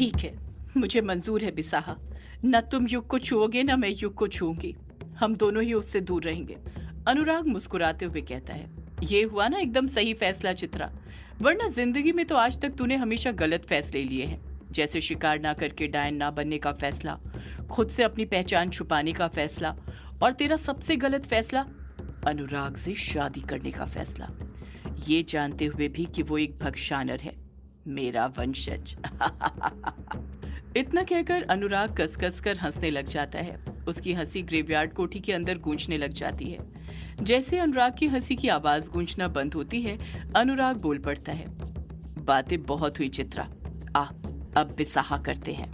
ठीक है, मुझे मंजूर है बिसाहा। न तुम युग को छुओगे न मैं युग को छूऊंगी। हम दोनों ही उससे दूर रहेंगे। अनुराग मुस्कुराते हुए कहता है। ये हुआ ना एकदम सही फैसला चित्रा, वरना जिंदगी में तो आज तक तूने हमेशा गलत फैसले लिए हैं। जैसे शिकार ना करके डायन ना बनने का फैसला, खुद से अपनी पहचान छुपाने का फैसला, और तेरा सबसे गलत फैसला अनुराग से शादी करने का फैसला, ये जानते हुए भी कि वो एक भक्षानर है, मेरा वंशज। इतना कहकर अनुराग कसकस कर हंसने लग जाता है। उसकी हंसी ग्रेवयार्ड कोठी के अंदर गूंजने लग जाती है। जैसे अनुराग की हंसी की आवाज गूंजना बंद होती है, अनुराग बोल पड़ता है। बातें बहुत हुई चित्रा, आ अब बिसाहा करते हैं।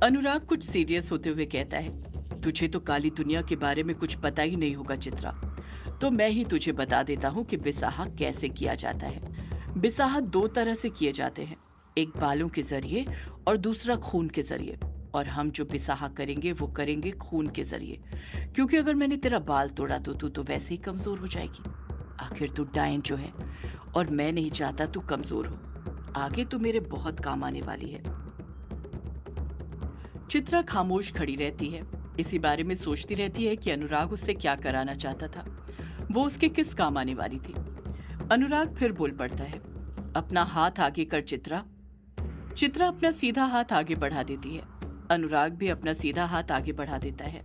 अनुराग कुछ सीरियस होते हुए कहता है। तुझे तो काली दुनिया के बारे में कुछ पता ही नहीं होगा चित्रा, तो मैं ही तुझे बता देता हूँ कि बिसाहा कैसे किया जाता है। बिसाहा दो तरह से किए जाते हैं, एक बालों के जरिए और दूसरा खून के जरिए। और हम जो बिसाहा करेंगे वो करेंगे खून के जरिए, क्योंकि अगर मैंने तेरा बाल तोड़ा तो तू तो वैसे ही कमजोर हो जाएगी। आखिर तू डायन जो है, और मैं नहीं चाहता तू कमजोर हो। आगे तू मेरे बहुत काम आने वाली है। चित्रा खामोश खड़ी रहती है। इसी बारे में सोचती रहती है कि अनुराग उससे क्या कराना चाहता था, वो उसके किस काम आने वाली थी। अनुराग फिर बोल पड़ता है। अपना हाथ आगे कर चित्रा। चित्रा अपना सीधा हाथ आगे बढ़ा देती है। अनुराग भी अपना सीधा हाथ आगे बढ़ा देता है।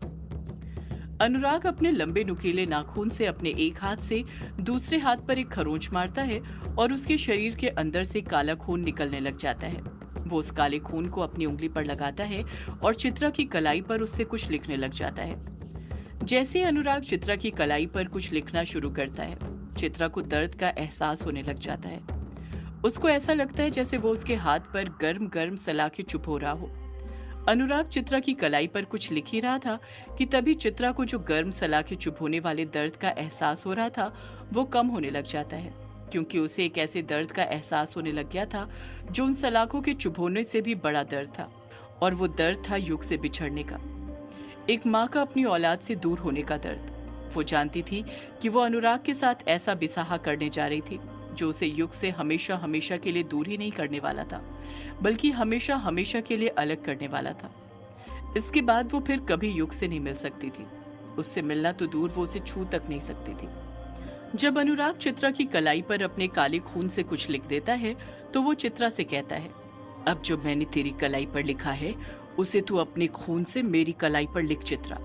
अनुराग अपने लंबे नुकीले नाखून से अपने एक हाथ से दूसरे हाथ पर एक खरोंच मारता है और उसके शरीर के अंदर से काला खून निकलने लग जाता है। वो उस काले खून को अपनी उंगली पर लगाता है और चित्रा की कलाई पर उससे कुछ लिखने लग जाता है। जैसे अनुराग चित्रा की कलाई पर कुछ लिखना शुरू करता है, चित्रा को दर्द का एहसास होने लग जाता है। उसको ऐसा लगता है जैसे वो उसके हाथ पर गर्म गर्म सलाखें चुभ हो रहा हो। अनुराग चित्रा की कलाई पर कुछ लिख ही रहा था कि तभी चित्रा को जो गर्म सलाखें चुभोने वाले दर्द का एहसास हो रहा था वो कम होने लग जाता है, क्योंकि उसे एक ऐसे दर्द का एहसास होने लग गया था जो उन सलाखों के चुभोने से भी बड़ा दर्द था। और वो दर्द था युग से बिछड़ने का, एक माँ का अपनी औलाद से दूर होने का दर्द। वो जानती थी कि वो अनुराग के साथ ऐसा बिसाहा करने जा रही थी जो उसे युग से हमेशा हमेशा के लिए दूर ही नहीं करने वाला था, बल्कि हमेशा हमेशा के लिए अलग करने वाला था। इसके बाद वो फिर कभी युग से नहीं मिल सकती थी। उससे मिलना तो दूर, वो उसे छू तक नहीं सकती थी। जब अनुराग चित्रा की कलाई पर अपने काले खून से कुछ लिख देता है तो वो चित्रा से कहता है। अब जो मैंने तेरी कलाई पर लिखा है उसे तू अपने खून से मेरी कलाई पर लिख चित्रा।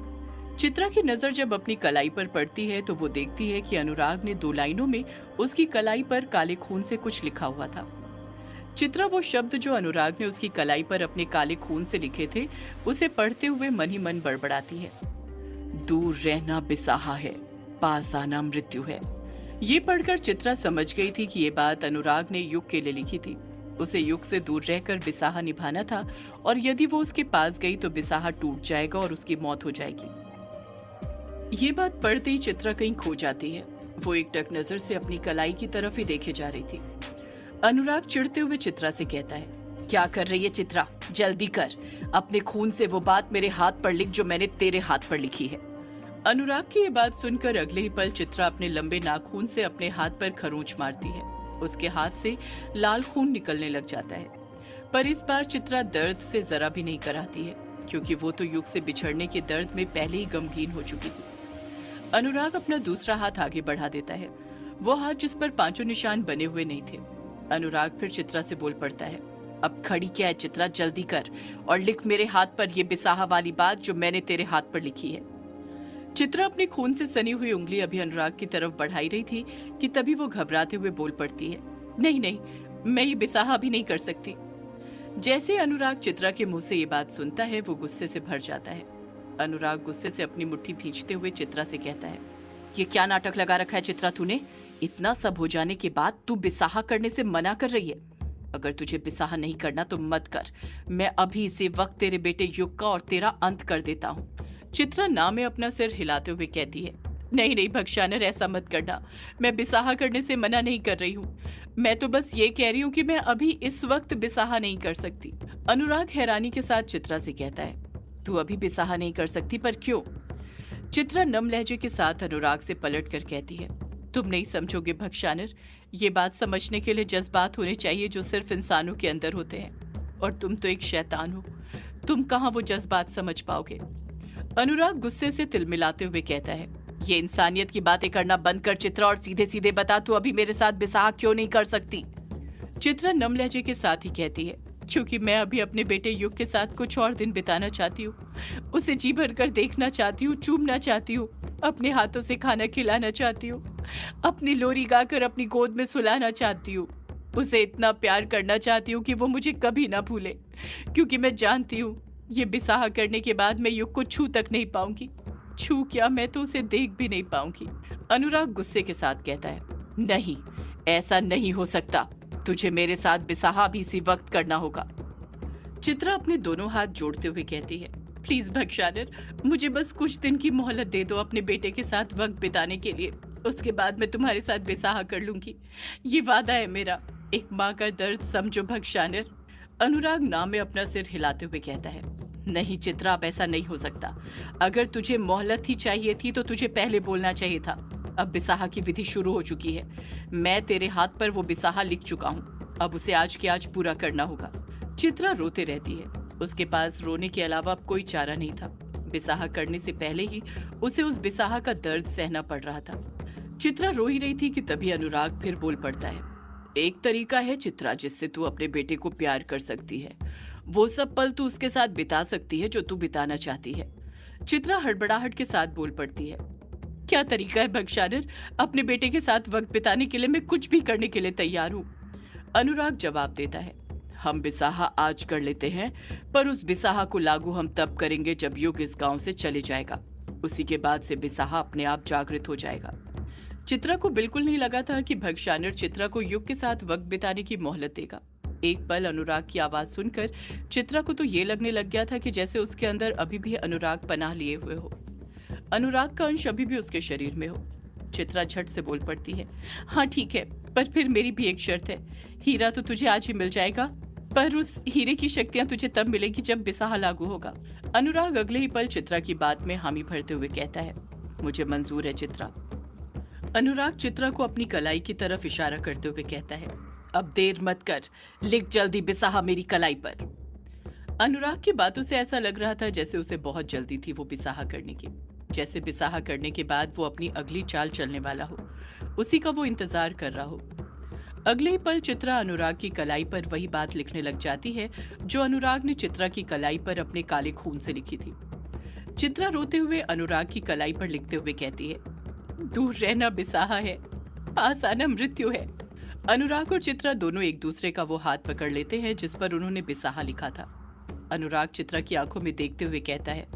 चित्रा की नजर जब अपनी कलाई पर पड़ती है तो वो देखती है कि अनुराग ने 2 लाइनों में उसकी कलाई पर काले खून से कुछ लिखा हुआ था। चित्रा वो शब्द जो अनुराग ने उसकी कलाई पर अपने काले खून से लिखे थे उसे पढ़ते हुए मन ही मन बड़बड़ाती है। दूर रहना बिसाहा है, पास आना मृत्यु है। ये पढ़कर चित्रा समझ गई थी कि ये बात अनुराग ने युग के लिए लिखी थी। उसे युग से दूर रहकर बिसाहा निभाना था, और यदि वो उसके पास गई तो बिसाहा टूट जाएगा और उसकी मौत हो जाएगी। ये बात पढ़ते ही चित्रा कहीं खो जाती है। वो एक टक नजर से अपनी कलाई की तरफ ही देखे जा रही थी। अनुराग चिढ़ते हुए चित्रा से कहता है। क्या कर रही है चित्रा, जल्दी कर, अपने खून से वो बात मेरे हाथ पर लिख जो मैंने तेरे हाथ पर लिखी है। अनुराग की ये बात सुनकर अगले ही पल चित्रा अपने लंबे नाखून से अपने हाथ पर खरोंच मारती है। उसके हाथ से लाल खून निकलने लग जाता है, पर इस बार चित्रा दर्द से जरा भी नहीं कराती है, क्योंकि वो तो युग से बिछड़ने के दर्द में पहले ही गमगीन हो चुकी थी। अनुराग अपना दूसरा हाथ आगे बढ़ा देता है, वो हाथ जिस पर 5 निशान बने हुए नहीं थे। अनुराग फिर चित्रा से बोल पड़ता है। अब खड़ी क्या है चित्रा, जल्दी कर और लिख मेरे हाथ पर ये बिसाहा वाली बात जो मैंने तेरे हाथ पर लिखी है। चित्रा अपनी खून से सनी हुई उंगली अभी अनुराग की तरफ बढ़ाई रही थी कि तभी वो घबराते हुए बोल पड़ती है। नहीं नहीं, मैं ये बिसाहा भी नहीं कर सकती। जैसे अनुराग चित्रा के मुंह से ये बात सुनता है वो गुस्से से भर जाता है। अनुराग गुस्से से अपनी मुट्ठी भींचते हुए चित्रा से कहता है। ये क्या नाटक लगा रखा है चित्रा तूने? इतना सब हो जाने के बाद तू बिसाहा करने से मना कर रही है। अगर तुझे बिसाहा नहीं करना तो मत कर। मैं अभी इसी वक्त तेरे बेटे युग का और तेरा अंत कर देता हूँ। चित्रा ना में अपना सिर हिलाते हुए कहती है। नहीं नहीं भक्षानर, ऐसा मत करना। मैं बिसाहा करने से मना नहीं कर रही हूँ। मैं तो बस ये कह रही हूँ कि मैं अभी इस वक्त बिसाहा नहीं कर सकती। अनुराग हैरानी के साथ चित्रा से कहता है। तू अभी बिसाहा नहीं कर सकती, पर क्यों? चित्रा नम लहजे के साथ अनुराग से पलट कर कहती है। तुम नहीं समझोगे भक्षानर, ये बात समझने के लिए जज्बात होने चाहिए जो सिर्फ इंसानों के अंदर होते हैं। और तुम तो एक शैतान हो। तुम कहाँ वो जज्बात समझ पाओगे। अनुराग गुस्से से तिलमिलाते हुए कहता है, ये इंसानियत की बातें करना बंद कर चित्रा, और सीधे सीधे बता तू अभी मेरे साथ बिसाह क्यों नहीं कर सकती। चित्रा नम लहजे के साथ ही कहती है, क्योंकि मैं अभी अपने बेटे युग के साथ कुछ और दिन बिताना चाहती हूँ। उसे जी भर कर देखना चाहती हूँ, चूमना चाहती हूँ, अपने हाथों से खाना खिलाना चाहती हूँ, अपनी लोरी गाकर अपनी गोद में सुलाना चाहती हूँ। उसे इतना प्यार करना चाहती हूँ कि वो मुझे कभी ना भूले, क्योंकि मैं जानती हूँ ये बिसाह करने के बाद मैं युग को छू तक नहीं पाऊंगी। छू क्या, मैं तो उसे देख भी नहीं पाऊंगी। अनुराग गुस्से के साथ कहता है, नहीं, ऐसा नहीं हो सकता। तुझे मेरे साथ बिसाह भी इसी वक्त करना होगा। चित्रा अपने दोनों हाथ जोड़ते हुए कहती है, प्लीज भक्षानर, मुझे बस कुछ दिन की मोहलत दे दो अपने बेटे के साथ वक्त बिताने के लिए। उसके बाद मैं तुम्हारे साथ बिसाह कर लूंगी, ये वादा है मेरा। एक माँ का दर्द समझो भक्षानर। अनुराग नाम में अपना सिर हिलाते हुए कहता है, नहीं चित्रा, अब ऐसा नहीं हो सकता। अगर तुझे मोहलत ही चाहिए थी तो तुझे पहले बोलना चाहिए था। अब बिसाह की विधि शुरू हो चुकी है। मैं तेरे हाथ पर वो बिसाह लिख चुका हूँ, अब उसे आज के आज पूरा करना होगा। चित्रा रोते रहती है। उसके पास रोने के अलावा अब कोई चारा नहीं था। बिसाह करने से पहले ही उसे उस बिसाह का दर्द सहना पड़ रहा था। चित्रा रो ही रही थी कि तभी अनुराग फिर बोल पड़ता है, एक तरीका है चित्रा जिससे तू अपने बेटे को प्यार कर सकती है। वो सब पल तू उसके साथ बिता सकती है जो तू बिताना चाहती है। चित्रा हड़बड़ाहट के साथ बोल पड़ती है, क्या तरीका है भक्षानर? अपने बेटे के साथ वक्त बिताने के लिए मैं कुछ भी करने के लिए तैयार हूँ। अनुराग जवाब देता है, हम बिसाह आज कर लेते हैं, पर उस बिसाह को लागू हम तब करेंगे जब युग इस गांव से चले जाएगा। उसी के बाद से बिसाह अपने आप जागृत हो जाएगा। चित्रा को बिल्कुल नहीं लगा था कि भक्षानर चित्रा को युग के साथ वक्त बिताने की मोहलत देगा। एक पल अनुराग की आवाज सुनकर चित्रा को तो ये लगने लग गया था कि जैसे उसके अंदर अभी भी अनुराग पनाह लिए हुए हो, अनुराग का अंश अभी भी उसके शरीर में हो। चित्रा झट से बोल पड़ती है, हाँ ठीक है, पर फिर मेरी भी एक शर्त है। हीरा तो तुझे आज ही मिल जाएगा, पर उस हीरे की शक्तियां तुझे तब मिलेगी जब बिसाह लागू होगा। अनुराग अगले ही पल चित्रा की बात में हामी भरते हुए कहता है, मुझे मंजूर है चित्रा। अनुराग चित्रा को अपनी कलाई की तरफ इशारा करते हुए कहता है, अब देर मत कर, लिख जल्दी बिसाह मेरी कलाई पर। अनुराग की बातों से ऐसा लग रहा था जैसे उसे बहुत जल्दी थी वो बिसाह करने की, जैसे बिसाह करने के बाद वो अपनी अगली चाल चलने वाला हो, उसी का वो इंतजार कर रहा हो। अगले ही पल चित्रा अनुराग की कलाई पर वही बात लिखने लग जाती है जो अनुराग ने चित्रा की कलाई पर अपने काले खून से लिखी थी। चित्रा रोते हुए अनुराग की कलाई पर लिखते हुए कहती है, दूर रहना बिसाह है, पास आना मृत्यु है। अनुराग और चित्रा दोनों एक दूसरे का वो हाथ पकड़ लेते हैं जिस पर उन्होंने बिसाह लिखा था। अनुराग चित्रा की आंखों में देखते हुए कहता है,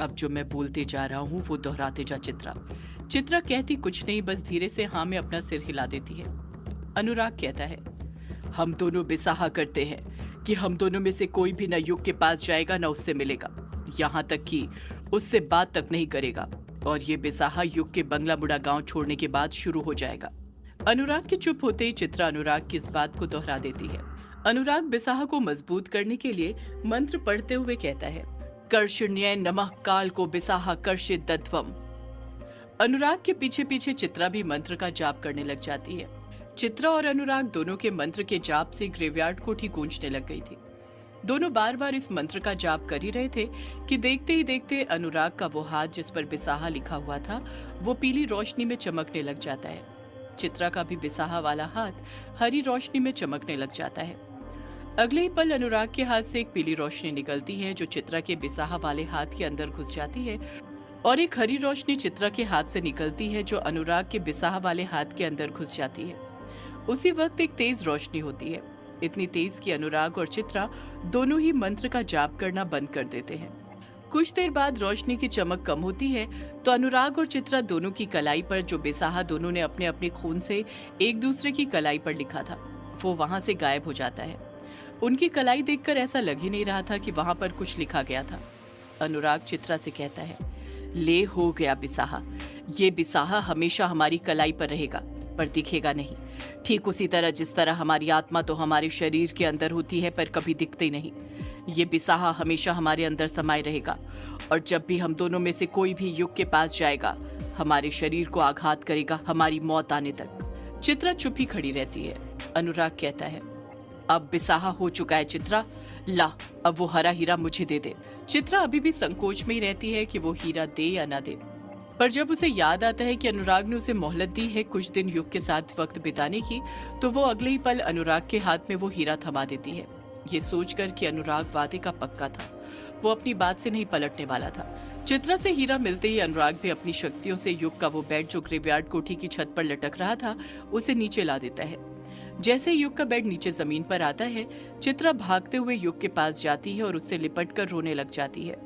अब जो मैं बोलते जा रहा हूँ वो दोहराते जा चित्रा। चित्रा कहती कुछ नहीं, बस धीरे से हाँ में अपना सिर हिला देती है। अनुराग कहता है, हम दोनों बिसाह करते हैं कि हम दोनों में से कोई भी न युग के पास जाएगा न उससे मिलेगा, यहाँ तक कि उससे बात तक नहीं करेगा, और ये बिसाह युग के बंगला मुड़ा गांव छोड़ने के बाद शुरू हो जाएगा। अनुराग के चुप होते ही चित्रा अनुराग की इस बात को दोहरा देती है। अनुराग बिसाह को मजबूत करने के लिए मंत्र पढ़ते हुए कहता है, कर्षण्य नमः काल को बिसाह कर्षित दत्वम। अनुराग के पीछे पीछे चित्रा भी मंत्र का जाप करने लग जाती है। चित्रा और अनुराग दोनों के मंत्र के जाप से ग्रेवयार्ड कोठी गूंजने लग गई थी। दोनों बार बार इस मंत्र का जाप कर ही रहे थे कि देखते ही देखते अनुराग का वो हाथ जिस पर बिसाह लिखा हुआ था वो पीली रोशनी में चमकने लग जाता है। चित्रा का भी बिसाह वाला हाथ हरी रोशनी में चमकने लग जाता है। अगले ही पल अनुराग के हाथ से एक पीली रोशनी निकलती है जो चित्रा के बिसाह वाले हाथ के अंदर घुस जाती है, और एक हरी रोशनी चित्रा के हाथ से निकलती है जो अनुराग के बिसाह वाले हाथ के अंदर घुस जाती है। उसी वक्त एक तेज रोशनी होती है, इतनी तेज कि अनुराग और चित्रा दोनों ही मंत्र का जाप करना बंद कर देते हैं। कुछ देर बाद रोशनी की चमक कम होती है तो अनुराग और चित्रा दोनों की कलाई पर जो बिसाह दोनों ने अपने अपने खून से एक दूसरे की कलाई पर लिखा था वो वहां से गायब हो जाता है। उनकी कलाई देखकर ऐसा लग ही नहीं रहा था कि वहां पर कुछ लिखा गया था। अनुराग चित्रा से कहता है, ले हो गया बिसाह, ये बिसाह हमेशा हमारी कलाई पर रहेगा पर दिखेगा नहीं, ठीक उसी तरह जिस तरह हमारी आत्मा तो हमारे शरीर के अंदर होती है पर कभी दिखती नहीं। ये बिसाह हमेशा हमारे अंदर समाये रहेगा, और जब भी हम दोनों में से कोई भी युग के पास जाएगा हमारे शरीर को आघात करेगा हमारी मौत आने तक। चित्रा चुप ही खड़ी रहती है। अनुराग कहता है, अब बिसाह हो चुका है चित्रा, ला, अब वो हरा हीरा मुझे दे दे। चित्रा अभी भी संकोच में ही रहती है कि वो हीरा दे या ना दे, पर जब उसे याद आता है कि अनुराग ने उसे मोहलत दी है कुछ दिन युग के साथ वक्त बिताने की, तो वो अगले ही पल अनुराग के हाथ में वो हीरा थमा देती है, ये सोचकर कि अनुराग वादे का पक्का था, वो अपनी बात से नहीं पलटने वाला था। चित्रा से हीरा मिलते ही अनुराग भी अपनी शक्तियों से युग का वो बेड जो ग्रेवयार्ड कोठी की छत पर लटक रहा था उसे नीचे ला देता है। जैसे युग का बेड नीचे जमीन पर आता है, चित्रा भागते हुए युग के पास जाती है और उससे लिपट कर रोने लग जाती है।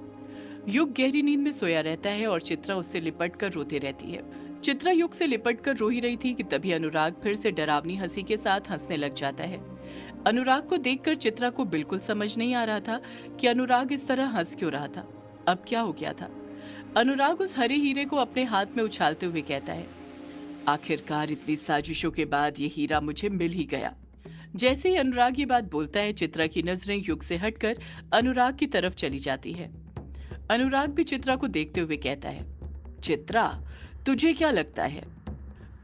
युग गहरी नींद में सोया रहता है और चित्रा उससे लिपट कर रोती रहती है। चित्रा युग से लिपट कर रो ही रही थी कि तभी अनुराग फिर से डरावनी हंसी के साथ हंसने लग जाता है। अनुराग को देखकर चित्रा को बिल्कुल समझ नहीं आ रहा था कि अनुराग इस तरह हंस क्यों रहा था। अब क्या हो गया था? अनुराग उस हरे हीरे को अपने हाथ में उछालते हुए कहता है, आखिरकार इतनी साजिशों के बाद ये हीरा मुझे मिल ही गया। जैसे ही अनुराग ये बात बोलता है, चित्रा की नजरें युग से हटकर अनुराग की तरफ चली जाती है। अनुराग भी चित्रा को देखते हुए कहता है, चित्रा, तुझे क्या लगता है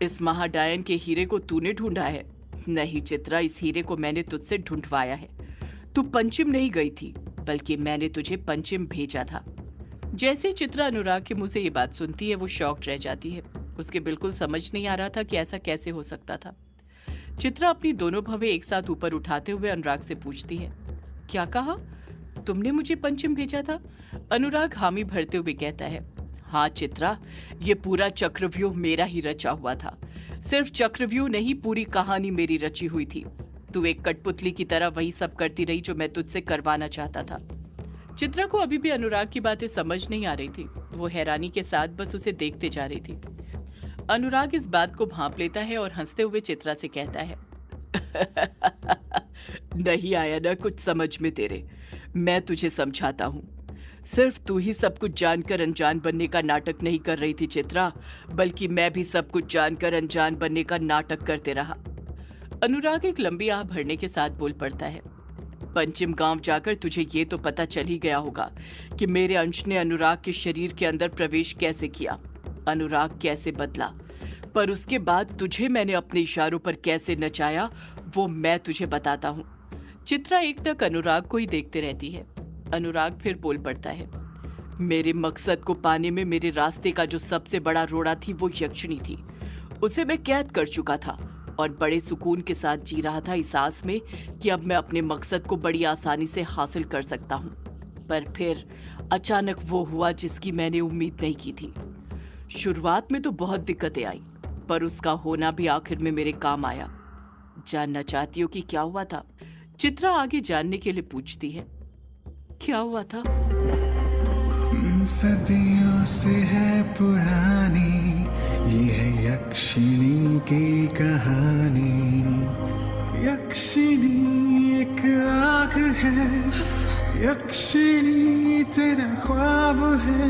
इस महाडायन के हीरे को तूने ढूंढा है? नहीं चित्रा, इस हीरे को मैंने तुझसे ढूंढवाया है। तू पंचिम नहीं गई थी, बल्कि मैंने तुझे पंचिम भेजा था। जैसे ही चित्रा अनुराग के मुंह से ये बात सुनती है, वो शॉक्ड रह जाती है। उसके बिल्कुल समझ नहीं आ रहा था कि ऐसा कैसे हो सकता था। चित्रा अपनी दोनों भवें एक साथ ऊपर उठाते हुए अनुराग से पूछती है, क्या कहा? तुमने मुझे पंचिम भेजा था? अनुराग हामी भरते हुए कहता है, हाँ चित्रा, ये पूरा चक्रव्यूह मेरा ही रचा हुआ था। सिर्फ चक्रव्यूह नहीं, पूरी कहानी मेरी रची हुई थी। तू एक कठपुतली की तरह वही सब करती रही जो मैं तुझसे करवाना चाहता था। चित्रा को अभी भी अनुराग की बातें समझ नहीं आ रही थी। वो हैरानी के साथ बस उसे देखते जा रही थी। अनुराग इस बात को भांप लेता है और हंसते हुए चित्रा से कहता है, नहीं आया ना कुछ समझ में तेरे? मैं तुझे समझाता हूँ। सिर्फ तू ही सब कुछ जानकर अनजान बनने का नाटक नहीं कर रही थी चित्रा, बल्कि मैं भी सब कुछ जानकर अनजान बनने का नाटक करते रहा। अनुराग एक लंबी आह भरने के साथ बोल पड़ता है, पंचिम गांव जाकर तुझे ये तो पता चल ही गया होगा कि मेरे अंश ने अनुराग के शरीर के अंदर प्रवेश कैसे किया, अनुराग कैसे बदला, पर उसके बाद तुझे मैंने अपने इशारों पर कैसे नचाया वो मैं तुझे बताता हूँ। चित्रा एकटक अनुराग को ही देखते रहती है। अनुराग फिर बोल पड़ता है, मेरे मकसद को पाने में मेरे रास्ते का जो सबसे बड़ा रोड़ा थी वो यक्षिणी थी। उसे मैं कैद कर चुका था और बड़े सुकून के साथ जी रहा था इस आस में कि अब मैं अपने मकसद को बड़ी आसानी से हासिल कर सकता हूँ। पर फिर अचानक वो हुआ जिसकी मैंने उम्मीद नहीं की थी। शुरुआत में तो बहुत दिक्कतें आई, पर उसका होना भी आखिर में मेरे काम आया। जानना चाहती हो कि क्या हुआ था? चित्रा आगे जानने के लिए पूछती है, क्या हुआ था? सदियों से है पुरानी ये है यक्षिणी की कहानी। यक्षिणी एक आग है, यक्षिणी तेरा ख्वाब है।